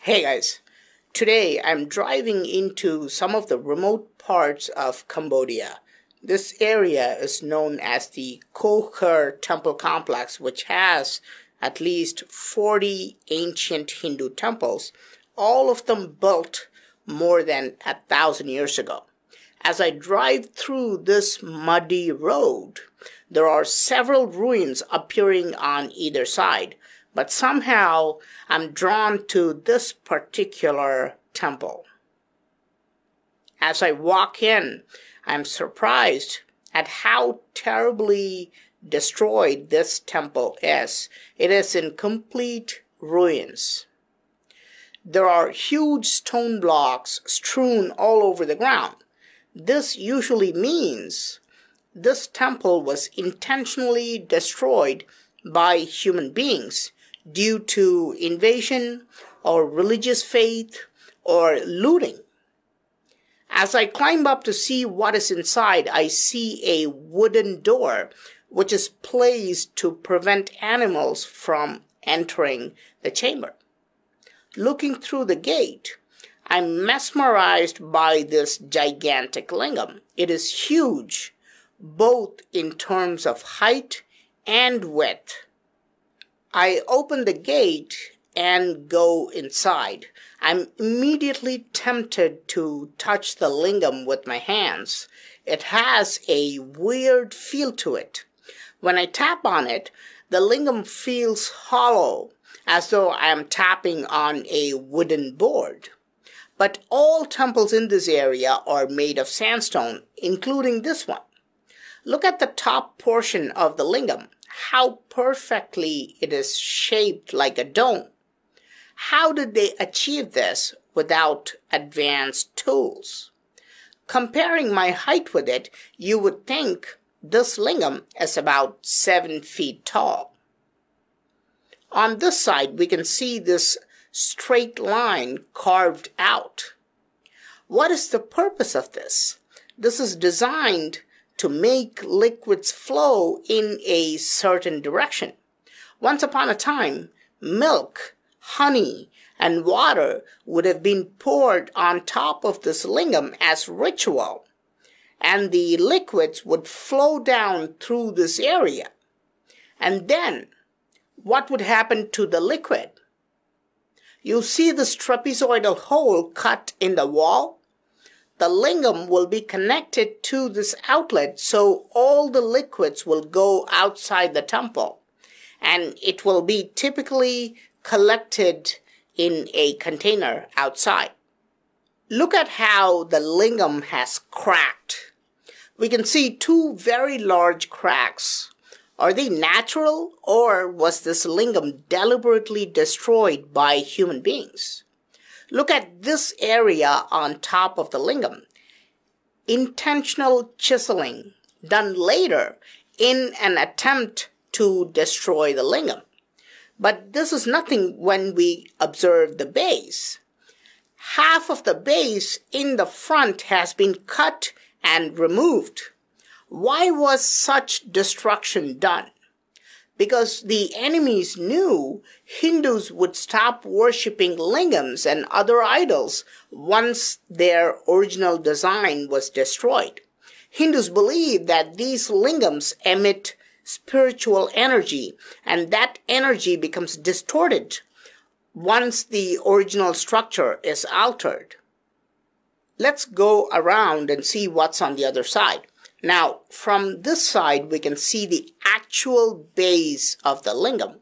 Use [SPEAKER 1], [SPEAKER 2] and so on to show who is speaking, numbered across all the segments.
[SPEAKER 1] Hey guys, today I'm driving into some of the remote parts of Cambodia. This area is known as the Shekar temple complex, which has at least 40 ancient Hindu temples, all of them built more than 1,000 years ago. As I drive through this muddy road, there are several ruins appearing on either side, but somehow I'm drawn to this particular temple. As I walk in, I'm surprised at how terribly destroyed this temple is. It is in complete ruins. There are huge stone blocks strewn all over the ground. This usually means this temple was intentionally destroyed by human beings due to invasion or religious faith or looting. As I climb up to see what is inside, I see a wooden door which is placed to prevent animals from entering the chamber. Looking through the gate, I'm mesmerized by this gigantic lingam. It is huge, both in terms of height and width. I open the gate and go inside. I'm immediately tempted to touch the lingam with my hands. It has a weird feel to it. When I tap on it, the lingam feels hollow, as though I am tapping on a wooden board. But all temples in this area are made of sandstone, including this one. Look at the top portion of the lingam, how perfectly it is shaped like a dome. How did they achieve this without advanced tools? Comparing my height with it, you would think this lingam is about 7 feet tall. On this side, we can see this straight line carved out. What is the purpose of this? This is designed to make liquids flow in a certain direction. Once upon a time, milk, honey, and water would have been poured on top of this lingam as ritual, and the liquids would flow down through this area. And then, what would happen to the liquid? You see this trapezoidal hole cut in the wall? The lingam will be connected to this outlet, so all the liquids will go outside the temple, and it will be typically collected in a container outside. Look at how the lingam has cracked. We can see 2 very large cracks. Are they natural, or was this lingam deliberately destroyed by human beings? Look at this area on top of the lingam. Intentional chiseling done later in an attempt to destroy the lingam. But this is nothing when we observe the base. Half of the base in the front has been cut and removed. Why was such destruction done? Because the enemies knew Hindus would stop worshipping lingams and other idols once their original design was destroyed. Hindus believe that these lingams emit spiritual energy, and that energy becomes distorted once the original structure is altered. Let's go around and see what's on the other side. Now, from this side, we can see the actual base of the lingam.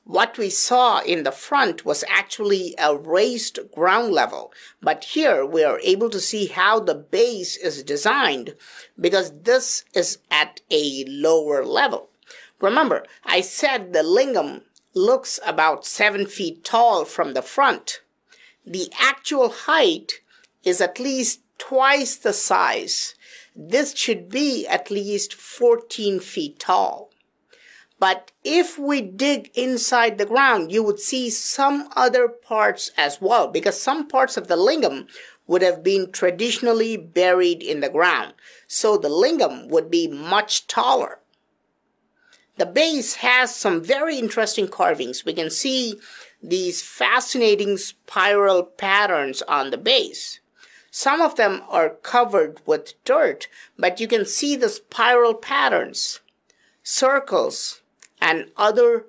[SPEAKER 1] What we saw in the front was actually a raised ground level, but here we are able to see how the base is designed because this is at a lower level. Remember, I said the lingam looks about 7 feet tall from the front. The actual height is at least twice the size. This should be at least 14 feet tall. But if we dig inside the ground, you would see some other parts as well, because some parts of the lingam would have been traditionally buried in the ground. So the lingam would be much taller. The base has some very interesting carvings. We can see these fascinating spiral patterns on the base. Some of them are covered with dirt, but you can see the spiral patterns, circles, and other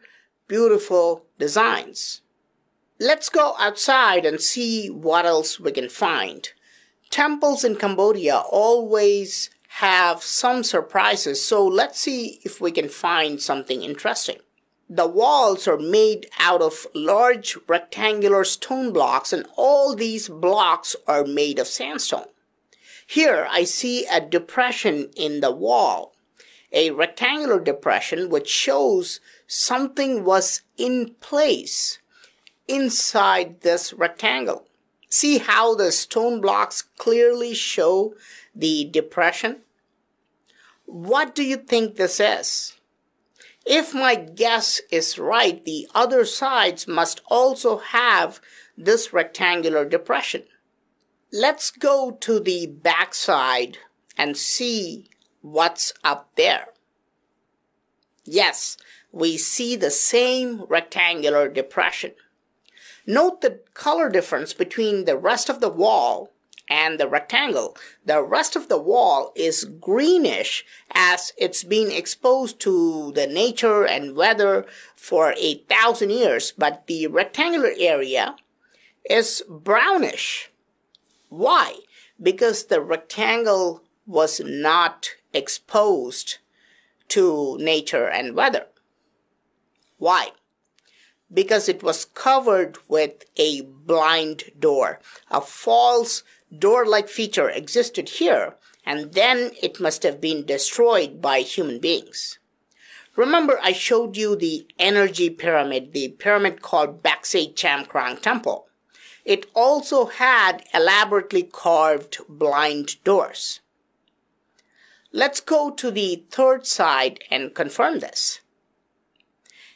[SPEAKER 1] beautiful designs. Let's go outside and see what else we can find. Temples in Cambodia always have some surprises, so let's see if we can find something interesting. The walls are made out of large rectangular stone blocks, and all these blocks are made of sandstone. Here I see a depression in the wall, a rectangular depression which shows something was in place inside this rectangle. See how the stone blocks clearly show the depression? What do you think this is? If my guess is right, the other sides must also have this rectangular depression. Let's go to the back side and see what's up there. Yes, we see the same rectangular depression. Note the color difference between the rest of the wall and the rectangle. The rest of the wall is greenish as it's been exposed to the nature and weather for 1,000 years, but the rectangular area is brownish. Why? Because the rectangle was not exposed to nature and weather. Why? Because it was covered with a blind door. A false door-like feature existed here, and then it must have been destroyed by human beings. Remember, I showed you the energy pyramid, the pyramid called Baksay Chamkrang Temple. It also had elaborately carved blind doors. Let's go to the third side and confirm this.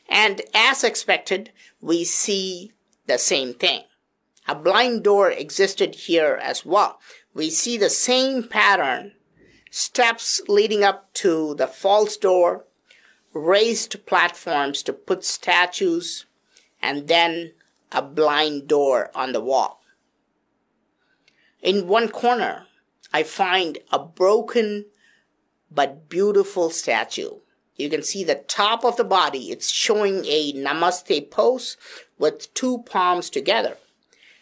[SPEAKER 1] And as expected, we see the same thing. A blind door existed here as well. We see the same pattern, steps leading up to the false door, raised platforms to put statues, and then a blind door on the wall. In one corner, I find a broken but beautiful statue. You can see the top of the body. It's showing a namaste pose with two palms together.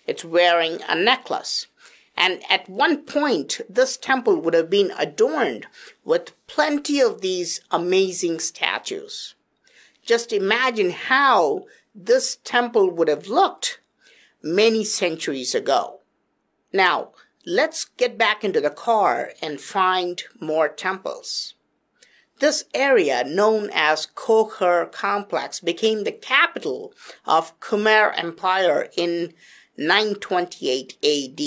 [SPEAKER 1] It's wearing a necklace. And at one point, this temple would have been adorned with plenty of these amazing statues. Just imagine how this temple would have looked many centuries ago. Now, let's get back into the car and find more temples. This area, known as Shekar complex, became the capital of Khmer Empire in 928 AD.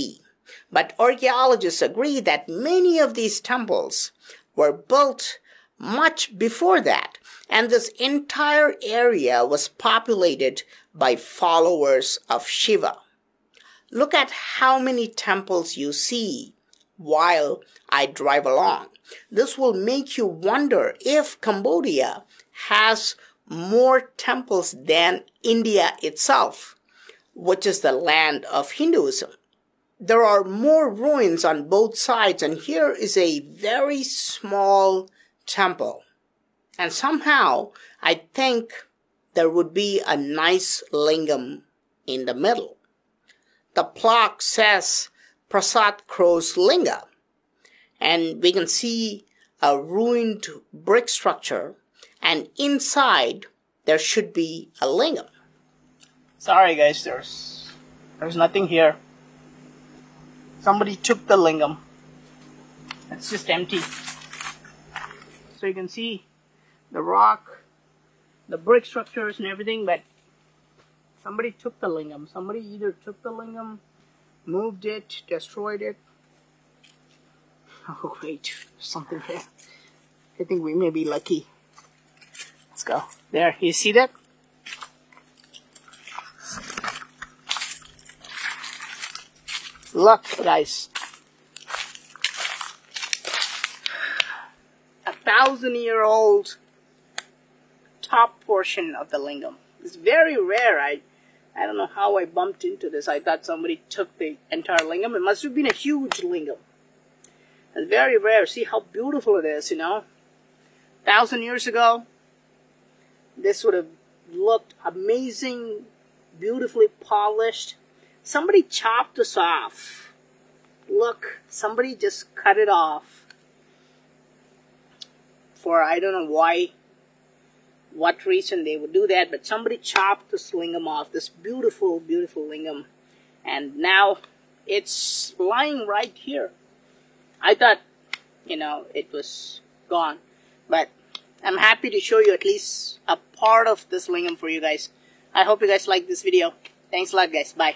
[SPEAKER 1] But archaeologists agree that many of these temples were built much before that, and this entire area was populated by followers of Shiva. Look at how many temples you see while I drive along. This will make you wonder if Cambodia has more temples than India itself, which is the land of Hinduism. There are more ruins on both sides, and here is a very small temple. And somehow, I think there would be a nice lingam in the middle. The plaque says Prasad Crow's Linga, and we can see a ruined brick structure, and inside there should be a lingam. Sorry guys, there's nothing here. Somebody took the lingam. It's just empty. So you can see the rock, the brick structures and everything, but somebody took the lingam. Somebody either took the lingam, moved it, destroyed it. Oh wait, there's something here. I think we may be lucky. Let's go. There, you see that? Look, guys. 1,000-year-old top portion of the lingam. It's very rare. I I don't know how I bumped into this. I thought somebody took the entire lingam. It must have been a huge lingam. It's very rare. See how beautiful it is, you know. 1,000 years ago, this would have looked amazing, beautifully polished. Somebody chopped this off. Look, somebody just cut it off. For I don't know why, what reason they would do that, but somebody chopped this lingam off, this beautiful, beautiful lingam. And now it's lying right here. I thought, you know, it was gone. But I'm happy to show you at least a part of this lingam for you guys. I hope you guys like this video. Thanks a lot, guys. Bye.